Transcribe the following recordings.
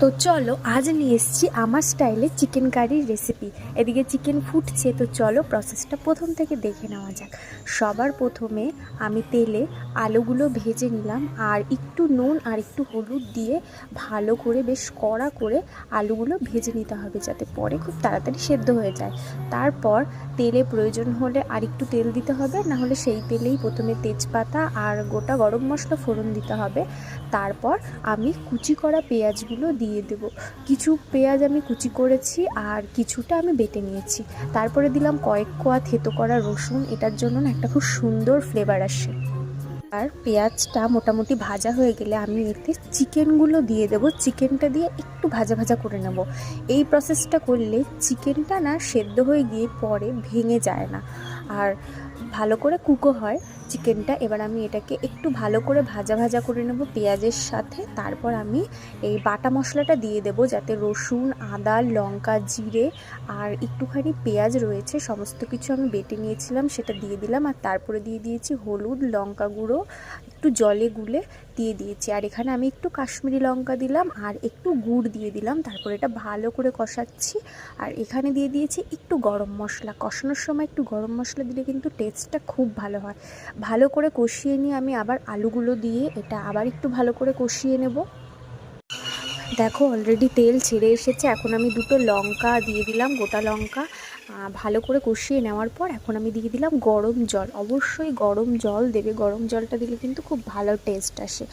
তো চলো আজ নিয়ে এসেছি আমার স্টাইলে চিকেন কারির রেসিপি। এদিকে চিকেন ফুটছে, তো চলো প্রসেসটা প্রথম থেকে দেখে নেওয়া যাক। সবার প্রথমে আমি তেলে আলুগুলো ভেজে নিলাম, আর একটু নুন আর একটু হলুদ দিয়ে ভালো করে বেশ কড়া করে আলুগুলো ভেজে নিতে হবে, যাতে পরে খুব তাড়াতাড়ি সেদ্ধ হয়ে যায়। তারপর তেলে প্রয়োজন হলে আর একটু তেল দিতে হবে, না হলে সেই তেলেই প্রথমে তেজপাতা আর গোটা গরম মশলা ফোড়ন দিতে হবে। তারপর আমি কুচি করা পেঁয়াজগুলো দিয়ে দেব। কিছু পেঁয়াজ আমি কুচি করেছি আর কিছুটা আমি বেটে নিয়েছি। তারপরে দিলাম কয়েক কোয়া থেতো করা রসুন, এটার জন্য না একটা খুব সুন্দর ফ্লেভার আসে। আর পেঁয়াজটা মোটামুটি ভাজা হয়ে গেলে আমি এতে চিকেনগুলো দিয়ে দেবো। চিকেনটা দিয়ে একটু ভাজা ভাজা করে নেব। এই প্রসেসটা করলে চিকেনটা না সেদ্ধ হয়ে গিয়ে পরে ভেঙে যায় না, আর ভালো করে কুকও হয় চিকেনটা। এবার আমি এটাকে একটু ভালো করে ভাজা ভাজা করে নেব পেঁয়াজের সাথে। তারপর আমি এই বাটা মশলাটা দিয়ে দেব, যাতে রসুন, আদা, লঙ্কা, জিরে আর একটুখানি পেঁয়াজ রয়েছে, সমস্ত কিছু আমি বেটে নিয়েছিলাম, সেটা দিয়ে দিলাম। আর তারপরে দিয়ে দিয়েছি হলুদ, লঙ্কা গুঁড়ো একটু জলে গুলে দিয়ে দিয়েছি। আর এখানে আমি একটু কাশ্মীরি লঙ্কা দিলাম আর একটু গুড় দিয়ে দিলাম। তারপর এটা ভালো করে কষাচ্ছি। আর এখানে দিয়ে দিয়েছি একটু গরম মশলা। কষানোর সময় একটু গরম মশলা দিলে কিন্তু টেস্টটা খুব ভালো হয়। ভালো করে কষিয়ে নিয়ে আমি আবার আলুগুলো দিয়ে এটা আবার একটু ভালো করে কষিয়ে নেব। দেখো অলরেডি তেল ছেড়ে এসেছে। এখন আমি দুটো লঙ্কা দিয়ে দিলাম, গোটা লঙ্কা। ভালো করে কষিয়ে নেওয়ার পর এখন আমি দিয়ে দিলাম গরম জল। অবশ্যই গরম জল দেবে, গরম জলটা দিলে কিন্তু খুব ভালো টেস্ট আসে।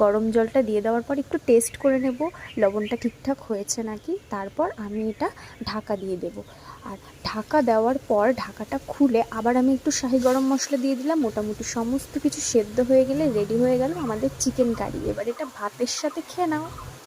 গরম জলটা দিয়ে দেওয়ার পর একটু টেস্ট করে নেব লবণটা ঠিকঠাক হয়েছে নাকি। তারপর আমি এটা ঢাকা দিয়ে দেব। আর ঢাকা দেওয়ার পর ঢাকাটা খুলে আবার আমি একটু শাহি গরম মশলা দিয়ে দিলাম। মোটামুটি সমস্ত কিছু সেদ্ধ হয়ে গেলে রেডি হয়ে গেল আমাদের চিকেন কারি। এবার এটা ভাতের সাথে খেয়ে নাও।